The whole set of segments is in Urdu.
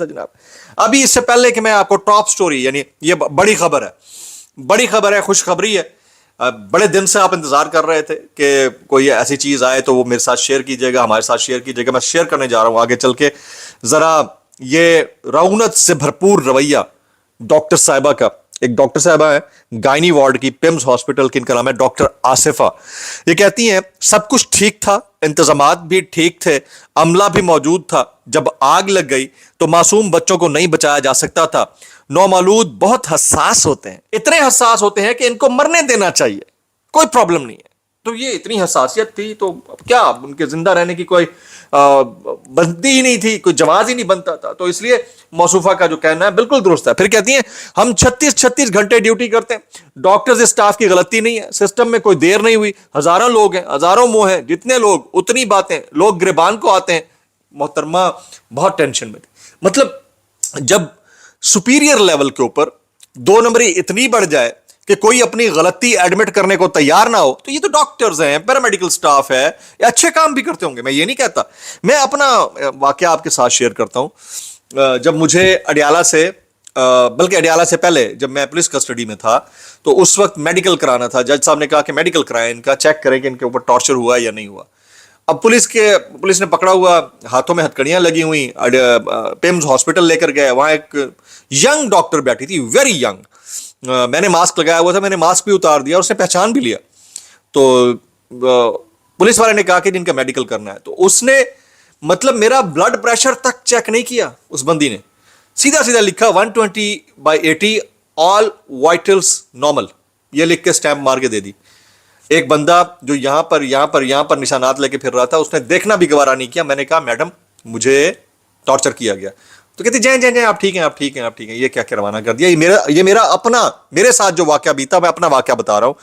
جناب ابھی اس سے پہلے کہ میں آپ کو ٹاپ سٹوری یعنی یہ بڑی خبر ہے خوشخبری ہے. بڑے دن سے آپ انتظار کر رہے تھے کہ کوئی ایسی چیز آئے تو وہ میرے ساتھ شیئر کیجئے گا, ہمارے ساتھ شیئر کیجئے گا. میں شیئر کرنے جا رہا ہوں آگے چل کے ذرا یہ رونت سے بھرپور رویہ ڈاکٹر صاحبہ کا. ایک ڈاکٹر صاحبہ ہے گائنی وارڈ کی, پیمز ہاسپٹل کی, ان کا نام ہے ڈاکٹر آصفہ. یہ کہتی ہیں سب کچھ ٹھیک تھا, انتظامات بھی ٹھیک تھے, عملہ بھی موجود تھا. جب آگ لگ گئی تو معصوم بچوں کو نہیں بچایا جا سکتا تھا. نومولود بہت حساس ہوتے ہیں, اتنے حساس ہوتے ہیں کہ ان کو مرنے دینا چاہیے, کوئی پرابلم نہیں ہے. تو یہ اتنی حساسیت تھی تو کیا ان کے زندہ رہنے کی کوئی بنتی ہی نہیں تھی, کوئی جواز ہی نہیں بنتا تھا. تو اس لیے موصوفہ کا جو کہنا ہے بالکل درست ہے. پھر کہتی ہیں ہم 36 گھنٹے ڈیوٹی کرتے ہیں, ڈاکٹرز اسٹاف کی غلطی نہیں ہے, سسٹم میں کوئی دیر نہیں ہوئی, ہزاروں لوگ ہیں, ہزاروں منہ ہیں, جتنے لوگ اتنی باتیں, لوگ گریبان کو آتے ہیں. محترمہ بہت ٹینشن میں تھی. مطلب جب سپیریئر لیول کے اوپر دو نمبری اتنی بڑھ جائے کہ کوئی اپنی غلطی ایڈمٹ کرنے کو تیار نہ ہو, تو یہ تو ڈاکٹرز ہیں, پیرامیڈیکل سٹاف ہے, یہ اچھے کام بھی کرتے ہوں گے, میں یہ نہیں کہتا. میں اپنا واقعہ آپ کے ساتھ شیئر کرتا ہوں. جب مجھے اڈیالہ سے بلکہ اڈیالہ سے پہلے جب میں پولیس کسٹڈی میں تھا تو اس وقت میڈیکل کرانا تھا. جج صاحب نے کہا کہ میڈیکل کرائیں, ان کا چیک کریں کہ ان کے اوپر ٹارچر ہوا یا نہیں ہوا. اب پولیس نے پکڑا ہوا, ہاتھوں میں ہتھکڑیاں لگی ہوئی, پیمز ہاسپٹل لے کر گئے. وہاں ایک ینگ ڈاکٹر بیٹھی تھی, ویری ینگ. میں نے ماسک لگایا ہوا تھا, میں نے ماسک بھی اتار دیا, اس نے پہچان بھی لیا. تو پولیس والے نے کہا کہ ان کا میڈیکل کرنا ہے. تو اس نے مطلب میرا بلڈ پریشر تک چیک نہیں کیا. اس بندی نے سیدھا لکھا 120/80 آل وائٹلز نارمل, یہ لکھ کے سٹیمپ مار کے دے دی. ایک بندہ جو یہاں پر نشانات لے کے پھر رہا تھا, اس نے دیکھنا بھی گوارا نہیں کیا. میں نے کہا میڈم مجھے ٹارچر کیا گیا. تو کہتی جائیں آپ ٹھیک ہیں. یہ کیا روانہ کر دیا. یہ میرا اپنا, میرے ساتھ جو واقعہ بیتا, میں اپنا واقعہ بتا رہا ہوں.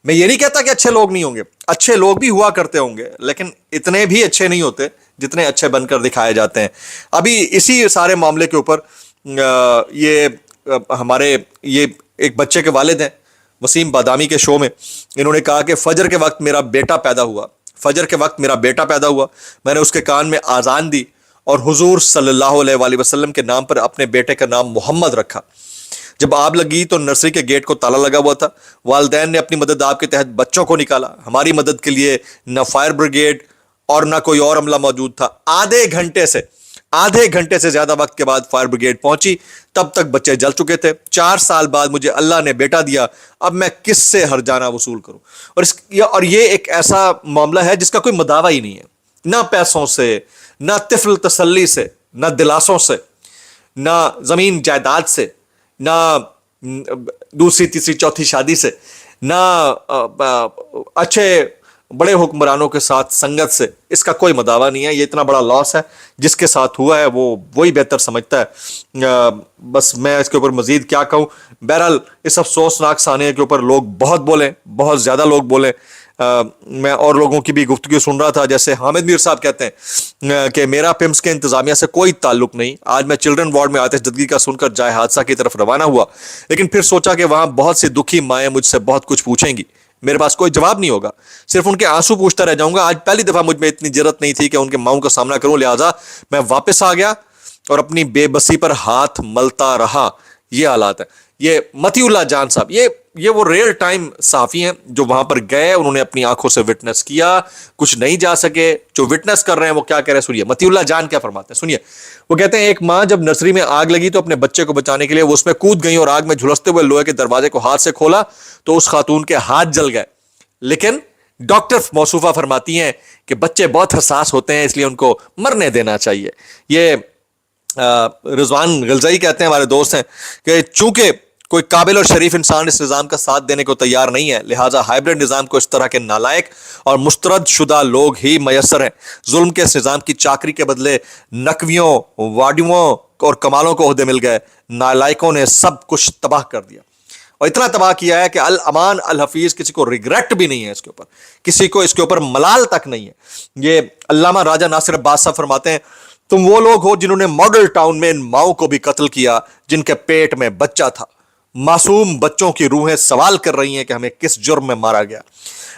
میں یہ نہیں کہتا کہ اچھے لوگ نہیں ہوں گے, اچھے لوگ بھی ہوا کرتے ہوں گے, لیکن اتنے بھی اچھے نہیں ہوتے جتنے اچھے بن کر دکھائے جاتے ہیں. ابھی اسی سارے معاملے کے اوپر یہ ہمارے یہ ایک بچے کے والد ہیں وسیم بادامی کے شو میں, انہوں نے کہا کہ فجر کے وقت میرا بیٹا پیدا ہوا, میں نے اس کے کان میں آذان دی اور حضور صلی اللہ علیہ وآلہ وسلم کے نام پر اپنے بیٹے کا نام محمد رکھا. جب آگ لگی تو نرسری کے گیٹ کو تالا لگا ہوا تھا. والدین نے اپنی مدد آپ کے تحت بچوں کو نکالا. ہماری مدد کے لیے نہ فائر بریگیڈ اور نہ کوئی اور عملہ موجود تھا. آدھے گھنٹے سے زیادہ وقت کے بعد فائر بریگیڈ پہنچی, تب تک بچے جل چکے تھے. 4 سال بعد مجھے اللہ نے بیٹا دیا, اب میں کس سے ہرجانہ وصول کروں. اور یہ ایک ایسا معاملہ ہے جس کا کوئی مداوع ہی نہیں ہے, نہ پیسوں سے, نہ طفل تسلی سے, نہ دلاسوں سے, نہ زمین جائیداد سے, نہ دوسری تیسری چوتھی شادی سے, نہ اچھے بڑے حکمرانوں کے ساتھ سنگت سے. اس کا کوئی مداوع نہیں ہے. یہ اتنا بڑا لاس ہے, جس کے ساتھ ہوا ہے وہی بہتر سمجھتا ہے. بس میں اس کے اوپر مزید کیا کہوں. بہرحال اس افسوسناک سانحے کے اوپر لوگ بہت بولیں, بہت زیادہ لوگ بولیں. میں اور لوگوں کی بھی گفتگو سن رہا تھا, جیسے حامد میر صاحب کہتے ہیں کہ میرا پیمز کے انتظامیہ سے کوئی تعلق نہیں. آج میں چلڈرن وارڈ میں آتش زدگی کا سن کر جائے حادثہ کی طرف روانہ ہوا, لیکن پھر سوچا کہ وہاں بہت سی دکھی مائیں مجھ سے بہت کچھ پوچھیں گی, میرے پاس کوئی جواب نہیں ہوگا, صرف ان کے آنسو پوچھتا رہ جاؤں گا. آج پہلی دفعہ مجھ میں اتنی جرت نہیں تھی کہ ان کے ماؤں کا سامنا کروں, لہٰذا میں واپس آ گیا اور اپنی بے بسی پر ہاتھ ملتا رہا. یہ حالات ہیں. یہ متی اللہ جان صاحب, یہ وہ ریئل ٹائم صحافی ہیں جو وہاں پر گئے, انہوں نے اپنی آنکھوں سے وٹنس کیا, کچھ نہیں جا سکے. جو وٹنس کر رہے ہیں وہ کیا کہہ رہے ہیں سنیے. متی اللہ جان کیا فرماتے ہیں سنیے. وہ کہتے ہیں ایک ماں جب نرسری میں آگ لگی تو اپنے بچے کو بچانے کے لیے وہ اس میں کود گئی اور آگ میں جھلستے ہوئے لوہے کے دروازے کو ہاتھ سے کھولا تو اس خاتون کے ہاتھ جل گئے. لیکن ڈاکٹر موصوفہ فرماتی ہیں کہ بچے بہت حساس ہوتے ہیں, اس لیے ان کو مرنے دینا چاہیے. یہ رضوان غلزائی کہتے ہیں, ہمارے دوست ہیں, کہ چونکہ کوئی قابل اور شریف انسان اس نظام کا ساتھ دینے کو تیار نہیں ہے, لہٰذا ہائبرڈ نظام کو اس طرح کے نالائق اور مسترد شدہ لوگ ہی میسر ہیں. ظلم کے اس نظام کی چاکری کے بدلے نقویوں, واڈیوں اور کمالوں کو عہدے مل گئے. نالائقوں نے سب کچھ تباہ کر دیا, اور اتنا تباہ کیا ہے کہ الامان الحفیظ کسی کو ریگریٹ بھی نہیں ہے اس کے اوپر, کسی کو اس کے اوپر ملال تک نہیں ہے. یہ علامہ راجہ ناصر عباس صاحب فرماتے ہیں تم وہ لوگ ہو جنہوں نے ماڈل ٹاؤن میں ان ماؤں کو بھی قتل کیا جن کے پیٹ میں بچہ تھا. معصوم بچوں کی روحیں سوال کر رہی ہیں کہ ہمیں کس جرم میں مارا گیا.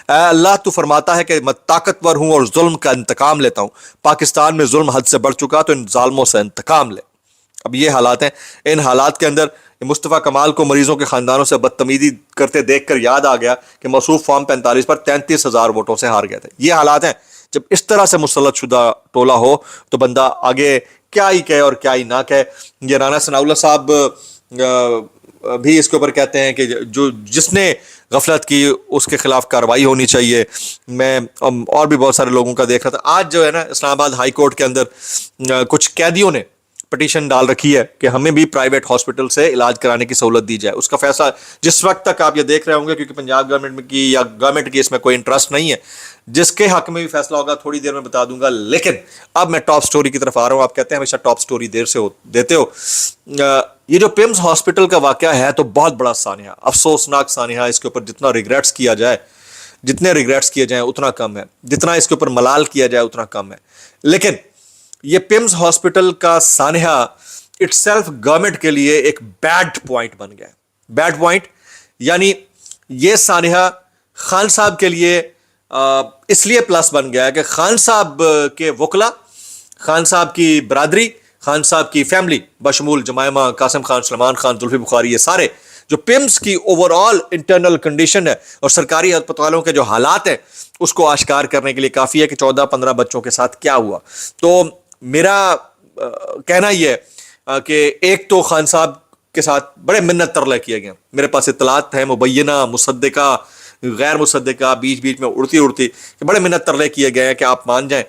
اے اللہ تو فرماتا ہے کہ میں طاقتور ہوں اور ظلم کا انتقام لیتا ہوں. پاکستان میں ظلم حد سے بڑھ چکا تو ان ظالموں سے انتقام لے. اب یہ حالات ہیں. ان حالات کے اندر مصطفیٰ کمال کو مریضوں کے خاندانوں سے بدتمیزی کرتے دیکھ کر یاد آ گیا کہ موصوف فارم 45 پر 33,000 ووٹوں سے ہار گئے تھے. یہ حالات ہیں. جب اس طرح سے مسلط شدہ ٹولہ ہو تو بندہ آگے کیا ہی کہے اور کیا ہی نہ کہے. یہ رانا ثناء اللہ صاحب بھی اس کے اوپر کہتے ہیں کہ جس نے غفلت کی اس کے خلاف کارروائی ہونی چاہیے. میں اور بھی بہت سارے لوگوں کا دیکھ رہا تھا. آج جو ہے نا اسلام آباد ہائی کورٹ کے اندر کچھ قیدیوں نے پٹیشن ڈال رکھی ہے کہ ہمیں بھی پرائیویٹ ہاسپٹل سے علاج کرانے کی سہولت دی جائے. اس کا فیصلہ جس وقت تک آپ یہ دیکھ رہے ہوں گے, کیونکہ پنجاب گورنمنٹ کی یا گورنمنٹ کی اس میں کوئی انٹرسٹ نہیں ہے, جس کے حق میں بھی فیصلہ ہوگا تھوڑی دیر میں بتا دوں گا. لیکن اب میں ٹاپ سٹوری کی طرف آ رہا ہوں. آپ کہتے ہیں ہمیشہ ٹاپ سٹوری دیر سے دیتے ہو. یہ جو پیمز ہاسپٹل کا واقعہ ہے تو بہت بڑا سانحہ, افسوسناک سانحہ. اس کے اوپر جتنا ریگریٹس کیا جائے, جتنے ریگریٹس کیے جائیں اتنا کم ہے, جتنا اس کے اوپر ملال کیا جائے اتنا کم ہے. لیکن یہ پیمز ہاسپٹل کا سانحہ اٹ سیلف گورنمنٹ کے لیے ایک بیڈ پوائنٹ بن گیا. بیڈ پوائنٹ یعنی یہ سانحہ خان صاحب کے لیے اس لیے پلس بن گیا کہ خان صاحب کے وکلا, خان صاحب کی برادری, خان صاحب کی فیملی بشمول جمائمہ, قاسم خان, سلمان خان, زلفی بخاری, یہ سارے جو پیمز کی اوور آل انٹرنل کنڈیشن ہے اور سرکاری ہسپتالوں کے جو حالات ہیں اس کو آشکار کرنے کے لیے کافی ہے کہ 14-15 بچوں کے ساتھ کیا ہوا. تو میرا کہنا یہ ہے کہ ایک تو خان صاحب کے ساتھ بڑے منت ترلے کیے گئے. میرے پاس اطلاعات ہیں مبینہ, مصدقہ, غیر مصدقہ, بیچ بیچ میں اڑتی کہ بڑے منت ترلے کیے گئے ہیں کہ آپ مان جائیں,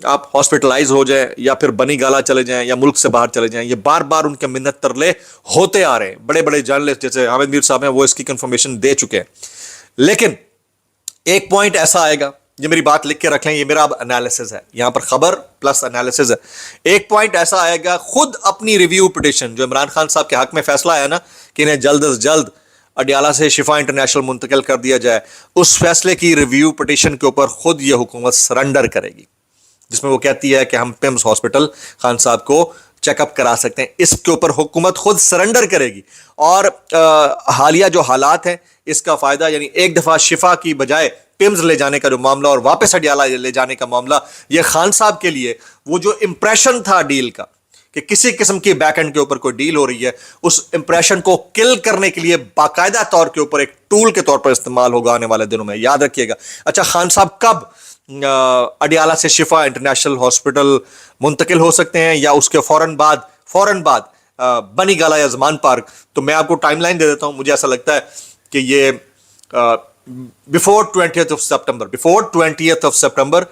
آپ ہاسپٹلائز ہو جائیں یا پھر بنی گالا چلے جائیں یا ملک سے باہر چلے جائیں. یہ بار بار ان کے منت ترلے ہوتے آ رہے ہیں. بڑے بڑے جرنلسٹ جیسے حامد میر صاحب ہیں وہ اس کی کنفرمیشن دے چکے ہیں. لیکن ایک پوائنٹ ایسا آئے گا, یہ میری بات لکھ کے رکھ لیں, یہ میرا اب انالیسز ہے, یہاں پر خبر پلس انالیسز ہے. ایک پوائنٹ ایسا آئے گا, خود اپنی ریویو پٹیشن جو عمران خان صاحب کے حق میں فیصلہ آیا نا کہ انہیں جلد از جلد اڈیالہ سے شفا انٹرنیشنل منتقل کر دیا جائے, اس فیصلے کی ریویو پٹیشن کے اوپر خود یہ حکومت سرنڈر کرے گی, جس میں وہ کہتی ہے کہ ہم پیمز ہاسپٹل خان صاحب کو چیک اپ کرا سکتے ہیں. اس کے اوپر حکومت خود سرنڈر کرے گی. اور حالیہ جو حالات ہیں اس کا فائدہ, یعنی ایک دفعہ شفا کی بجائے پیمز لے جانے کا جو معاملہ اور واپس اڈیالہ لے جانے کا معاملہ, یہ خان صاحب کے لیے وہ جو امپریشن تھا ڈیل کا کہ کسی قسم کی بیک اینڈ کے اوپر کوئی ڈیل ہو رہی ہے, اس امپریشن کو کل کرنے کے لیے باقاعدہ طور کے اوپر ایک ٹول کے طور پر استعمال ہوگا آنے والے دنوں میں. یاد رکھیے گا. اچھا, خان صاحب کب اڈیالہ سے شفا انٹرنیشنل ہاسپٹل منتقل ہو سکتے ہیں یا اس کے فوراً بعد بنی گالا یا زمان پارک؟ تو میں آپ کو ٹائم لائن دے دیتا ہوں. مجھے ایسا لگتا ہے کہ یہ بفور 20th of September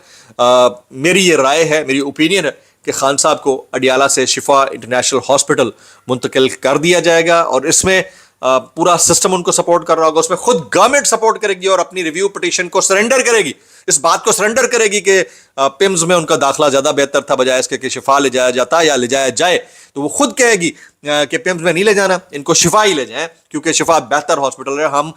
میری یہ رائے ہے, میری اوپینین ہے کہ خان صاحب کو اڈیالہ سے شفا انٹرنیشنل ہاسپٹل منتقل کر دیا جائے گا. اور اس میں پورا سسٹم ان کو سپورٹ کر رہا ہوگا, اس میں خود گورنمنٹ سپورٹ کرے گی اور اپنی ریویو پٹیشن کو سرنڈر کرے گی, اس بات کو سرنڈر کرے گی کہ پیمز میں ان کا داخلہ زیادہ بہتر تھا بجائے اس کے کہ شفا لے جایا جاتا یا لے جایا جائے. تو وہ خود کہے گی کہ پیمز میں نہیں لے جانا, ان کو شفا ہی لے جائیں کیونکہ شفا بہتر ہاسپٹل ہے. ہم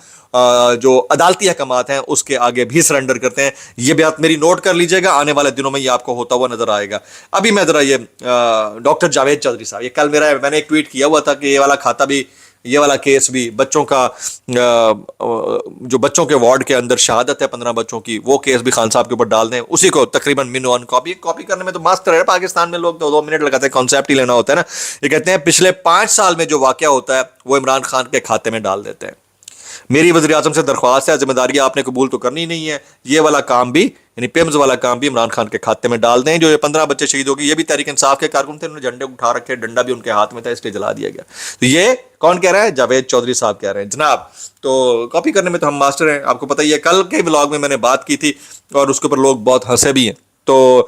جو عدالتی احکامات ہیں اس کے آگے بھی سرنڈر کرتے ہیں. یہ بات میری نوٹ کر لیجئے گا, آنے والے دنوں میں یہ آپ کو ہوتا ہوا نظر آئے گا. ابھی میں ذرا یہ ڈاکٹر جاوید چودھری صاحب, یہ کل میں نے ایک ٹویٹ کیا ہوا تھا کہ یہ والا کھاتا بھی, یہ والا کیس بھی, بچوں کا جو بچوں کے وارڈ کے اندر شہادت ہے 15 بچوں کی, وہ کیس بھی خان صاحب کے اوپر ڈال دیں. اسی کو تقریباً منو ان کاپی کرنے میں تو ماسٹر ہے پاکستان میں, لوگ 2 منٹ لگاتے ہیں, کانسیپٹ ہی لینا ہوتا ہے نا. یہ کہتے ہیں پچھلے 5 سال میں جو واقعہ ہوتا ہے وہ عمران خان کے کھاتے میں ڈال دیتے ہیں. میری وزیر اعظم سے درخواست ہے, ذمہ داری آپ نے قبول تو کرنی نہیں ہے, یہ والا کام بھی یعنی پیمز والا کام بھی عمران خان کے کھاتے میں ڈال دیں. جو یہ 15 بچے شہید ہو گئے یہ بھی تحریک انصاف کے کارکن تھے, انہوں نے جھنڈے اٹھا رکھے, ڈنڈا بھی ان کے ہاتھ میں تھا, اس لیے جلا دیا گیا. تو یہ کون کہہ رہا ہے؟ جاوید چودھری صاحب کہہ رہے ہیں جناب. تو کاپی کرنے میں تو ہم ماسٹر ہیں, آپ کو پتہ ہی ہے. کل کے ولاگ میں نے بات کی تھی اور اس کے اوپر لوگ بہت ہنسے بھی ہیں. تو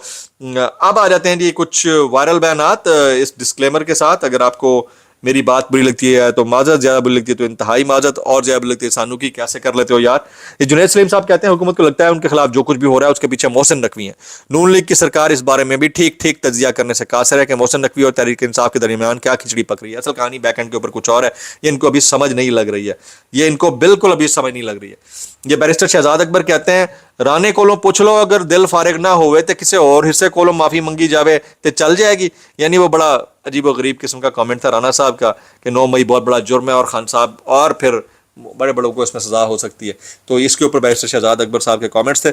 اب آ جاتے ہیں جی کچھ وائرل بیانات اس ڈسکلیمر کے ساتھ. اگر آپ کو میری بات بری لگتی ہے تو معذرت, زیادہ بری لگتی ہے تو انتہائی معذرت, اور زیادہ بری لگتی ہے سانو کی کیسے کر لیتے ہو یار. یہ جنید سلیم صاحب کہتے ہیں حکومت کو لگتا ہے ان کے خلاف جو کچھ بھی ہو رہا ہے اس کے پیچھے محسن نقوی ہیں. نون لیگ کی سرکار اس بارے میں بھی ٹھیک تجزیہ کرنے سے قاصر ہے کہ محسن نقوی اور تحریک انصاف کے درمیان کیا کھچڑی پک رہی ہے. اصل کہانی بیک اینڈ کے اوپر کچھ اور ہے, یہ ان کو ابھی سمجھ نہیں لگ رہی ہے, یہ ان کو بالکل ابھی سمجھ نہیں لگ رہی ہے. یہ بیرسٹر شہزاد اکبر کہتے ہیں رانے کولوں پوچھ لو اگر دل فارغ نہ ہوئے تو کسی اور حصے کولوں معافی منگی جاوے تو چل جائے گی. یعنی وہ بڑا عجیب و غریب قسم کا کامنٹ تھا رانا صاحب کا کہ 9 مئی بہت بڑا جرم ہے اور خان صاحب اور پھر بڑے بڑوں کو اس میں سزا ہو سکتی ہے. تو اس کے اوپر بیرسٹر شہزاد اکبر صاحب کے کامنٹس تھے.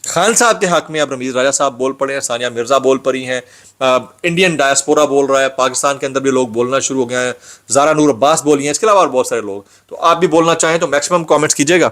خان صاحب کے حق میں اب رمیز راجہ صاحب بول پڑے ہیں, ثانیہ مرزا بول پڑی ہیں, انڈین ڈائسپورا بول رہا ہے, پاکستان کے اندر بھی لوگ بولنا شروع ہو گئے ہیں, زارا نور عباس بولی ہیں, اس کے علاوہ اور بہت سارے لوگ. تو آپ بھی بولنا چاہیں تو میکسیمم کامنٹس کیجیے گا.